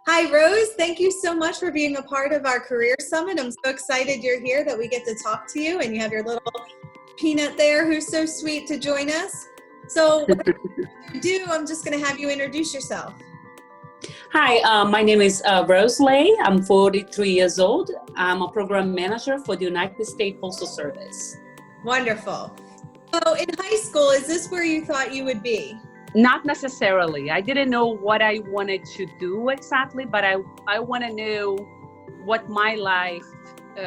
Hi, Rose. Thank you so much for being a part of our Career Summit. I'm so excited you're here, that we get to talk to you, and you have your little peanut there who's so sweet to join us. So what you do, I'm just going to have you introduce yourself. Hi, my name is Rose Lay. I'm 43 years old. I'm a program manager for the United States Postal Service. Wonderful. So in high school, is this where you thought you would be? Not necessarily. I didn't know what I wanted to do exactly, but I want to know what my life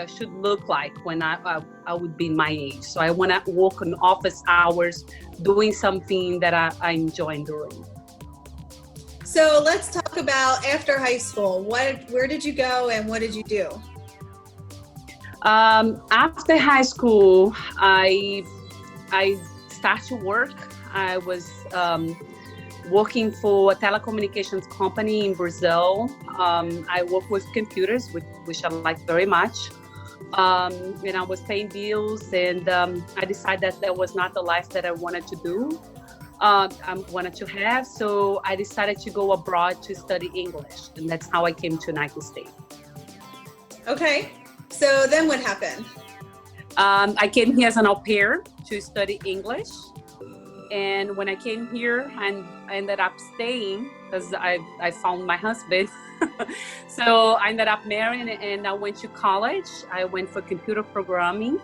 should look like when I would be in my age. So I want to work in office hours, doing something that I enjoy doing. So let's talk about after high school. Where did you go and what did you do? After high school, I started to work. I was working for a telecommunications company in Brazil. I work with computers, which I like very much. And I was paying bills, and I decided that was not the life that I wanted to do. I wanted to have, so I decided to go abroad to study English, and that's how I came to United States. Okay, so then what happened? I came here as an au pair to study English. And when I came here, I ended up staying because I found my husband. So I ended up marrying, and I went to college. I went for computer programming,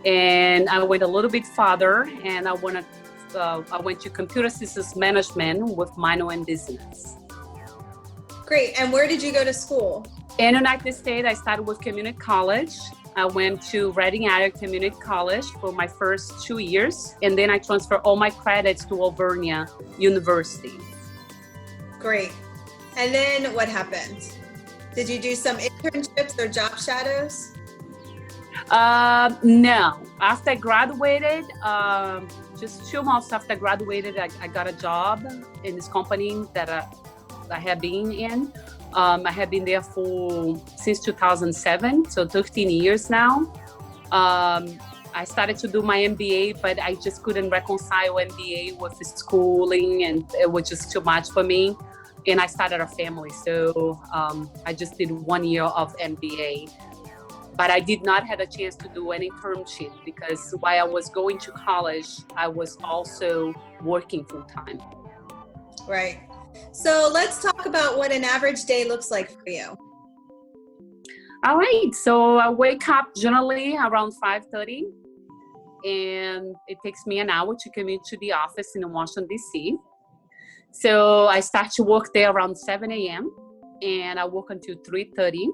and I went a little bit farther, and I went to computer systems management with minor in business. Great. And where did you go to school? In the United States, I started with community college. I went to Reading Area Community College for my first 2 years, and then I transferred all my credits to Alvernia University. Great. And then what happened? Did you do some internships or job shadows? No. After I graduated, just 2 months after I graduated, I got a job in this company that I have been in. I have been there since 2007, so 13 years now. I started to do my MBA, but I just couldn't reconcile MBA with the schooling, and it was just too much for me. And I started a family, so I just did 1 year of MBA. But I did not have a chance to do any internship because while I was going to college, I was also working full time. Right. So let's talk about what an average day looks like for you. All right. So I wake up generally around 5:30, and it takes me an hour to commute to the office in Washington, D.C. So I start to work there around 7 a.m. and I work until 3:30.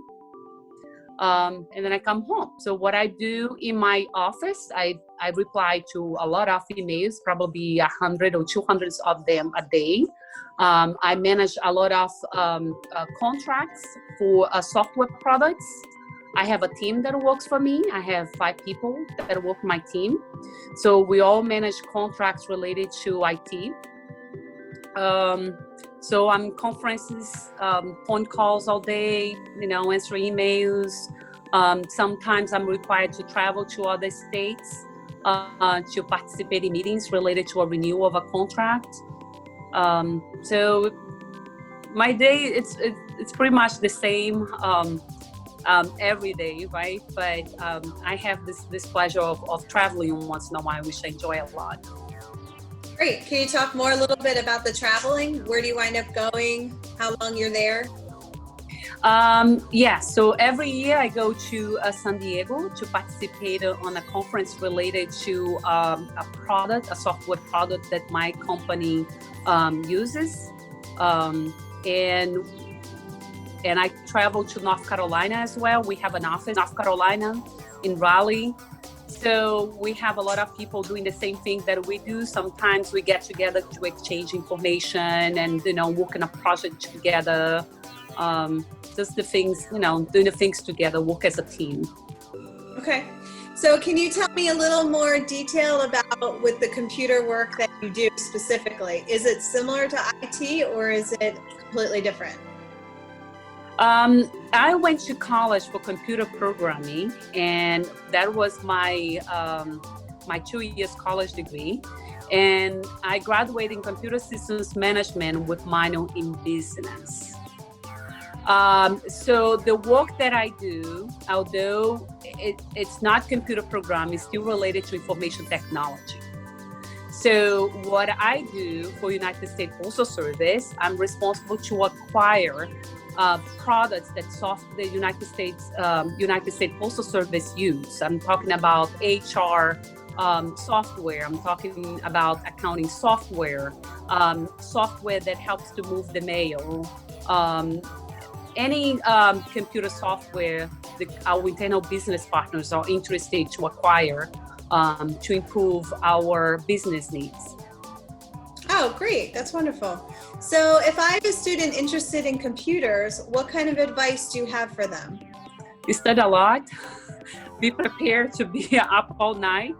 And then I come home. So what I do in my office, I reply to a lot of emails, probably 100 or 200 of them a day. I manage a lot of contracts for software products. I have a team that works for me. I have 5 people that work my team. So we all manage contracts related to IT. So I'm in conferences, phone calls all day, answer emails. Sometimes I'm required to travel to other states to participate in meetings related to a renewal of a contract. So my day, it's pretty much the same every day, right? But I have this pleasure of traveling once in a while, which I enjoy a lot. Great. Can you talk more a little bit about the traveling? Where do you wind up going? How long you're there? So every year I go to San Diego to participate on a conference related to a software product that my company uses. And I travel to North Carolina as well. We have an office in North Carolina in Raleigh. So we have a lot of people doing the same thing that we do. Sometimes we get together to exchange information and, work on a project together. Just the things, doing the things together, work as a team. Okay. So can you tell me a little more detail about with the computer work that you do specifically? Is it similar to IT or is it completely different? I went to college for computer programming, and that was my 2 years college degree. And I graduated in computer systems management with minor in business. So the work that I do, although it's not computer programming, it's still related to information technology. So what I do for United States Postal Service, I'm responsible to acquire products that the United States Postal Service use. I'm talking about HR software. I'm talking about accounting software, software that helps to move the mail. Any computer software that our internal business partners are interested to acquire to improve our business needs. Oh, great. That's wonderful. So if I have a student interested in computers, what kind of advice do you have for them? You study a lot. Be prepared to be up all night.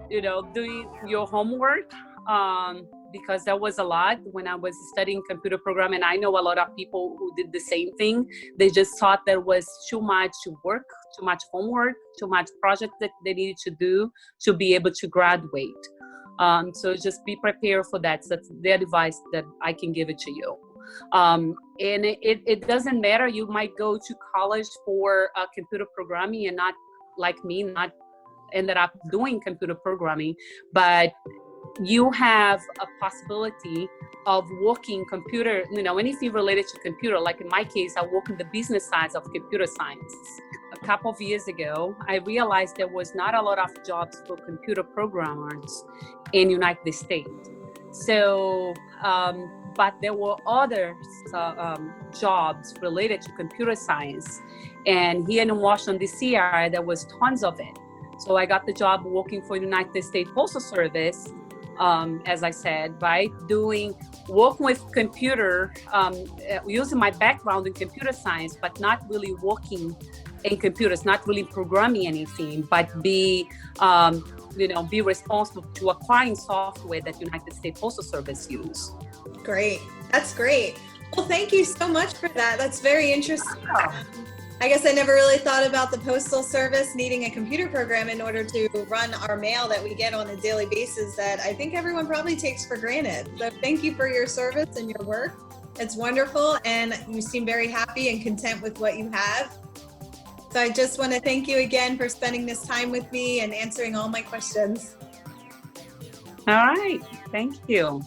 Doing your homework. Because that was a lot when I was studying computer programming. I know a lot of people who did the same thing. They just thought there was too much work, too much homework, too much project that they needed to do to be able to graduate. So just be prepared for that. So that's the advice that I can give it to you. And it doesn't matter. You might go to college for computer programming and not like me, not ended up doing computer programming, but you have a possibility of working computer, anything related to computer. Like in my case, I work in the business side of computer science. A couple of years ago, I realized there was not a lot of jobs for computer programmers in United States. So, but there were other jobs related to computer science. And here in Washington, D.C. there was tons of it. So I got the job working for the United States Postal Service, as I said, right? Working with computer, using my background in computer science, but not really working in computers, not really programming anything, but be responsible to acquiring software that United States Postal Service use. Great. That's great. Well, thank you so much for that. That's very interesting. I guess I never really thought about the Postal Service needing a computer program in order to run our mail that we get on a daily basis that I think everyone probably takes for granted. So thank you for your service and your work. It's wonderful, and you seem very happy and content with what you have. So I just want to thank you again for spending this time with me and answering all my questions. All right. Thank you.